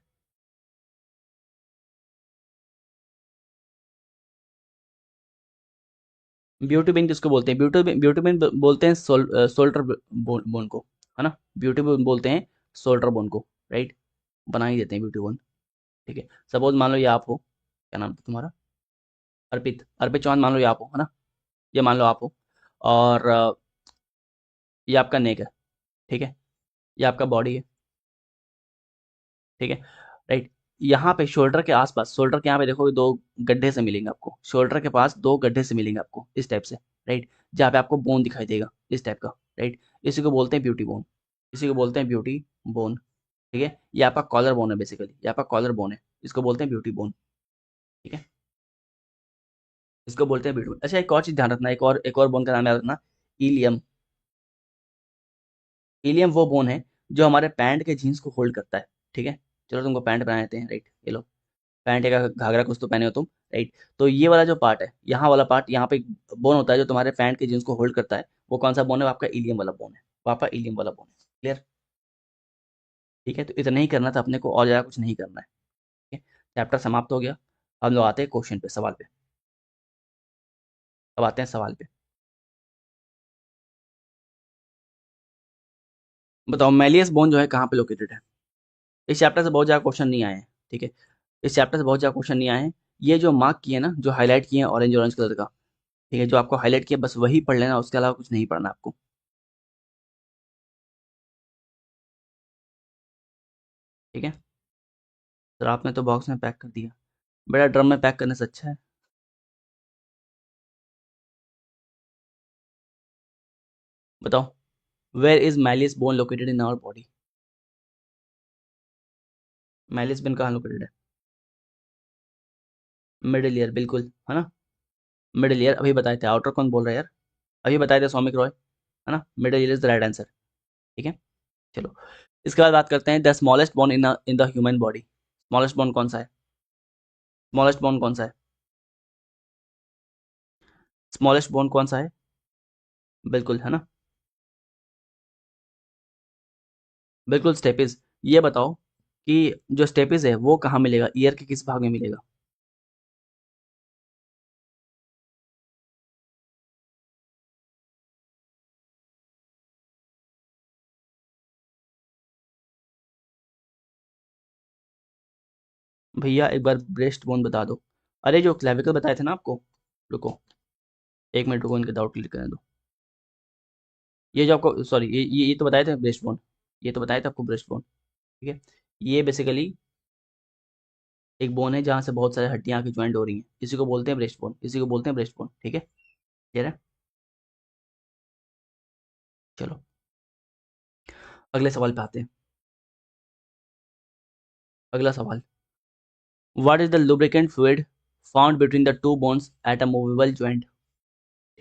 ब्यूटी बिन किसको बोलते हैं, ब्यूटी बिन बोलते हैं सोल्टर बोन को, है ना। ब्यूटी बोन बोलते हैं सोल्टर बोन को, राइट। बना ही देते हैं ब्यूटी बोन, ठीक है। सपोज मान लो ये आप हो, क्या नाम था तुम्हारा, अर्पित, अर्पित चौहान मान लो ये आप हो, है ना। ये मान लो आप हो, और ये आपका नेक है, ठीक है। ये आपका बॉडी है, ठीक है, राइट। यहाँ पे शोल्डर के आसपास, शोल्डर के यहाँ पे देखोगे दो गड्ढे से मिलेंगे आपको, शोल्डर के पास दो गड्ढे से मिलेंगे आपको इस टाइप से, राइट। जहाँ पे आपको बोन दिखाई देगा इस टाइप का, राइट। इसी को बोलते हैं ब्यूटी बोन, इसी को बोलते हैं ब्यूटी बोन, ठीक है। ये आपका कॉलर बोन है, बेसिकली ये आपका कॉलर बोन है, इसको बोलते हैं ब्यूटी बोन, ठीक है। इसको बोलते हैं ब्यूटी बोन। अच्छा, एक और चीज ध्यान रखना, एक और बोन का नाम याद रखना, इलियम। इलियम वो बोन है जो हमारे पैंट के जीन्स को होल्ड करता है, ठीक है। चलो तुमको पैंट पहना देते हैं, राइट, ये लो। पैंट या घाघरा कुछ तो पहने हो तुम, राइट। तो ये वाला जो पार्ट है, यहाँ वाला पार्ट, यहाँ पे बोन होता है जो तुम्हारे पैंट के जींस को होल्ड करता है, वो कौन सा बोन है, वो आपका इलियम वाला बोन है, वो आपका इलियम वाला बोन है। क्लियर, ठीक है। तो इतना ही करना था अपने को, और ज़्यादा कुछ नहीं करना है, ठीक है। चैप्टर समाप्त हो गया। अब लोग आते हैं क्वेश्चन पे, सवाल पे। अब आते हैं सवाल पे। बताओ मैलियस बोन जो है कहाँ पे लोकेटेड है। इस चैप्टर से बहुत ज़्यादा क्वेश्चन नहीं आए हैं, ठीक है। इस चैप्टर से बहुत ज़्यादा क्वेश्चन नहीं आए हैं। ये जो मार्क किए ना, जो हाईलाइट किए हैं ऑरेंज ऑरेंज कलर का, ठीक है, जो आपको हाईलाइट किया बस वही पढ़ लेना, उसके अलावा कुछ नहीं पढ़ना आपको, ठीक है। सर आपने तो बॉक्स में पैक कर दिया, बड़ा ड्रम में पैक करने से अच्छा है। बताओ, where is malleus bone located in our body. Malleus bone कहाँ लोकेटेड है, मिडिल ईयर, बिल्कुल, है ना। मिडिल ईयर, अभी बताए थे, आउटर कौन बोल रहा है यार, अभी बताए थे सौमिक रॉय, है ना। Middle ear is the right answer, ठीक है। चलो, इसके बाद बात करते हैं the smallest bone in the human body. Smallest bone कौन सा है, स्मॉलेस्ट बोन कौन सा है, स्मॉलेस्ट बोन कौन सा है, बिल्कुल, है ना, बिल्कुल स्टेपिस। ये बताओ कि जो स्टेपिस है वो कहाँ मिलेगा, ईयर के किस भाग में मिलेगा। भैया एक बार ब्रेस्ट बोन बता दो। अरे जो क्लेविकल बताए थे ना आपको, रुको, एक मिनट रुको, इनके डाउट क्लियर करने दो। ये जो आपको, सॉरी, ये तो बताए थे ब्रेस्ट बोन, ये तो बताया था आपको ब्रेस्ट बोन, ठीक है। ये बेसिकली एक बोन है जहाँ से बहुत सारी हड्डियाँ आके ज्वाइंट हो रही हैं, इसी को बोलते हैं ब्रेस्ट बोन, इसी को बोलते हैं ब्रेस्ट बोन, ठीक है। क्लियर है। चलो, अगले सवाल पे आते हैं। अगला सवाल, what is the lubricant fluid found between the two bones at a movable joint,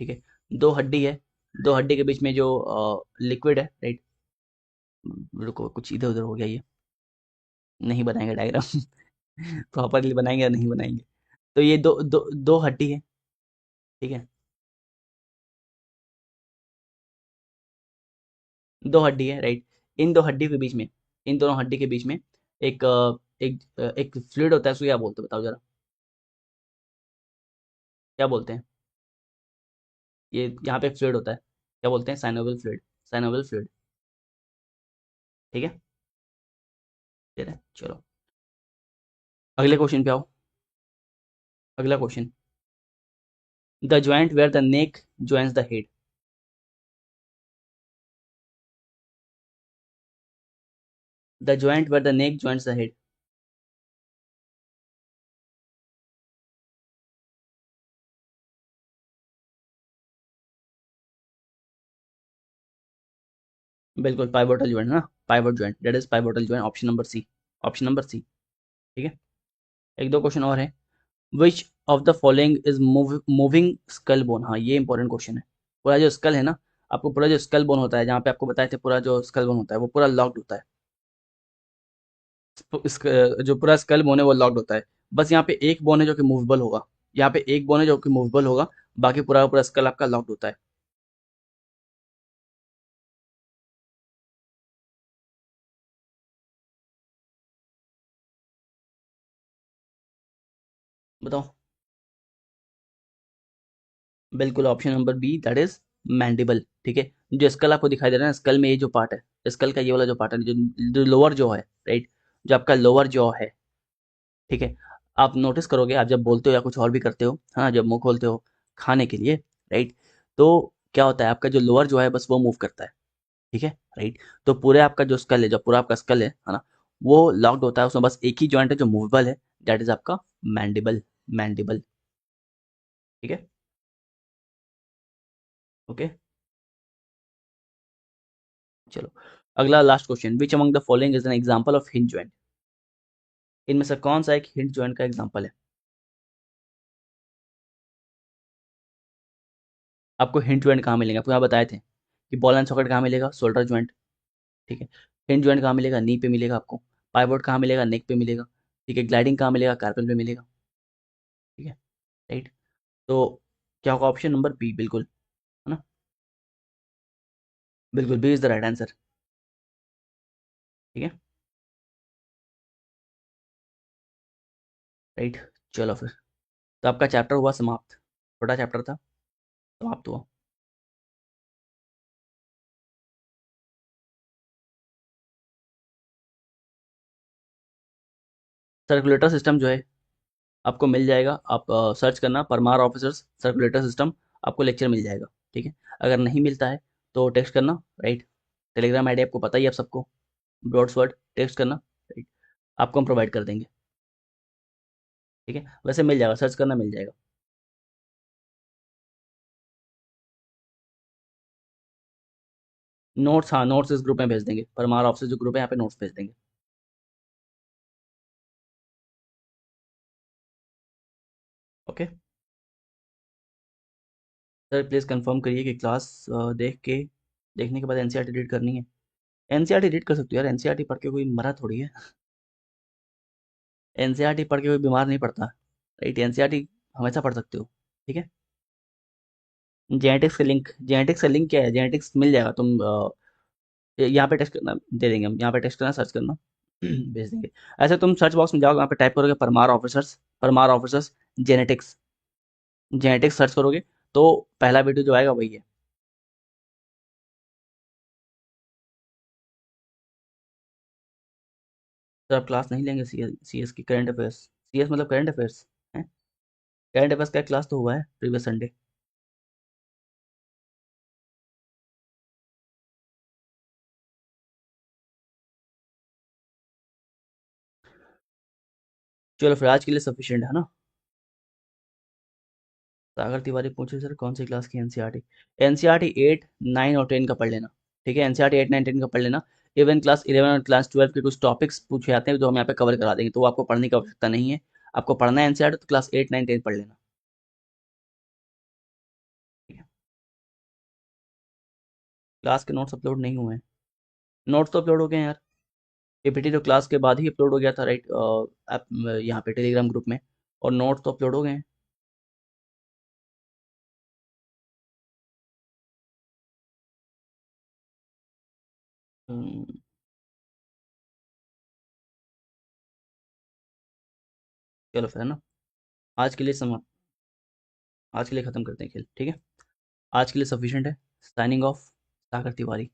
ठीक है। दो हड्डी है, दो हड्डी के बीच में जो लिक्विड है, राइट। रुको, कुछ इधर उधर हो गया ये, नहीं बनाएंगे डायग्राम प्रॉपरली बनाएंगे या नहीं बनाएंगे। तो ये दो दो दो हड्डी है, ठीक है। दो हड्डी है, राइट। इन दो हड्डी के बीच में, इन दोनों हड्डी के बीच में एक एक फ्लूइड होता है, उसको क्या बोलते हैं बताओ जरा। क्या बोलते हैं? ये यहाँ पे फ्लूइड होता है, क्या बोलते हैं? Synovial fluid, synovial fluid. ठीक है, ठीक है, चलो अगले क्वेश्चन पे आओ। अगला question, the joint where the neck joins the head. The joint where the neck joins the head. बिल्कुल पाइवोटल जॉइंट ना, pivot joint, that is pivotal joint, option number C, option number C. ठीक है, एक दो question और है। Which of the following is moving skull bone. हाँ ये इंपॉर्टेंट क्वेश्चन है। पूरा जो स्कल है ना, आपको पूरा जो स्कल बोन होता है, जहाँ पे आपको बताए थे पूरा जो स्कल बोन होता है वो पूरा लॉक्ड होता है। जो पूरा स्कल बोन है वो लॉक्ड होता है। बस यहाँ पे एक बोन है जो कि मूवेबल होगा, यहाँ पे एक बोन है जो कि मूवेबल होगा, बाकी पूरा पूरा स्कल आपका लॉक्ड होता है। बताओ। बिल्कुल option number B, that is mandible. ठीक है, जो स्कल आपको दिखाई दे रहा है ना, स्कल में ये जो पार्ट है, स्कल का ये वाला जो पार्ट है, जो लोअर जॉ है, राइट, जो आपका लोअर जॉ है, ठीक है, आप नोटिस करोगे, आप जब बोलते हो या कुछ और भी करते हो, हाँ, जब मुंह खोलते हो खाने के लिए, राइट, तो क्या होता है, आपका जो लोअर जो है बस वो मूव करता है। ठीक है, राइट, तो पूरे आपका जो स्कल है, जो पूरा आपका स्कल है ना, वो लॉक्ड होता है, उसमें बस एक ही जॉइंट है जो मूवेबल है, दैट इज आपका मैंडिबल, मैंडिबल। ठीक है, ओके, चलो अगला last question, which among the following is an example of hinge joint. इनमें से कौन सा एक हिंज जॉइंट का एग्जांपल है? आपको हिंज जॉइंट कहाँ मिलेंगे? आपको यहाँ बताए थे कि बॉल एंड सॉकेट कहाँ मिलेगा, शोल्डर जॉइंट। ठीक है, हिंज जॉइंट कहाँ मिलेगा, नी पे मिलेगा आपको। पाइवोट कहाँ मिलेगा, नेक पे मिलेगा। ठीक है, ग्लाइडिंग कहाँ मिलेगा, कार्पल पे मिलेगा। ठीक है, राइट, तो क्या होगा, ऑप्शन नंबर बी, बिल्कुल, है ना, बिल्कुल B is the right answer. ठीक है, राइट, चलो फिर, तो आपका चैप्टर हुआ समाप्त, छोटा चैप्टर था, समाप्त हुआ। सर्कुलेटर सिस्टम जो है आपको मिल जाएगा, आप सर्च करना परमार ऑफिसर्स सर्कुलेटर सिस्टम, आपको लेक्चर मिल जाएगा। ठीक है, अगर नहीं मिलता है तो टेक्स्ट करना, राइट, टेलीग्राम आईडी आपको पता ही है आप सबको, ब्रॉडवर्ड टेक्स्ट करना, राइट, आपको हम प्रोवाइड कर देंगे। ठीक है, वैसे मिल जाएगा, सर्च करना मिल जाएगा। नोट्स, हाँ नोट्स इस ग्रुप में भेज देंगे, परमार ऑफिसर्स जो ग्रुप है यहाँ पे नोट्स भेज देंगे। ओके, सर प्लीज़ कंफर्म करिए कि क्लास देखने के बाद एनसीईआरटी रीड करनी है। एनसीईआरटी रीड कर सकते हो यार, एनसीईआरटी पढ़ के कोई मरा थोड़ी है। एनसीईआरटी पढ़ के कोई बीमार नहीं पड़ता, राइट, एनसीईआरटी हमेशा पढ़ सकते हो। ठीक है, जेनेटिक्स का लिंक क्या है, जेनेटिक्स मिल जाएगा, तुम यहाँ पे टेस्ट करना, दे देंगे हम, यहाँ पे टेस्ट करना, सर्च करना, भेज देंगे। ऐसे तुम सर्च बॉक्स में जाओगे, यहाँ पे टाइप करोगे Parmar officers, Parmar officers genetics, genetics search करोगे तो पहला वीडियो जो आएगा वही है। सर आप क्लास नहीं लेंगे सी एस की, करंट अफेयर्स, सी एस मतलब करंट अफेयर्स है, करंट अफेयर्स का क्लास तो हुआ है प्रीवियस संडे। चलो फिर आज के लिए सफिशिएंट है ना। सागर तिवारी पूछे सर कौन सी क्लास की एनसीईआरटी। एनसीईआरटी 8, 9 और 10 का पढ़ लेना। ठीक है, एनसीईआरटी 8, 9, 10 का पढ़ लेना। इवन क्लास 11 और क्लास 12 के कुछ टॉपिक्स पूछे जाते हैं जो हम यहाँ पे कवर करा देंगे, तो वो आपको पढ़ने की आवश्यकता नहीं है। आपको पढ़ना है एनसीईआरटी तो क्लास 8, 9, 10 पढ़ लेना। ठीक है, क्लास के नोट्स अपलोड नहीं हुए हैं। नोट्स तो अपलोड हो गए हैं यार, पीपीटी तो क्लास के बाद ही अपलोड हो गया था, राइट, आप यहाँ पे टेलीग्राम ग्रुप में, और नोट्स तो अपलोड हो गए हैं। हम्म, चलो फिर है ना, आज के लिए समाप्त। आज के लिए ख़त्म करते हैं खेल, ठीक है? आज के लिए सफिशिएंट है। साइनिंग ऑफ, सागर तिवारी।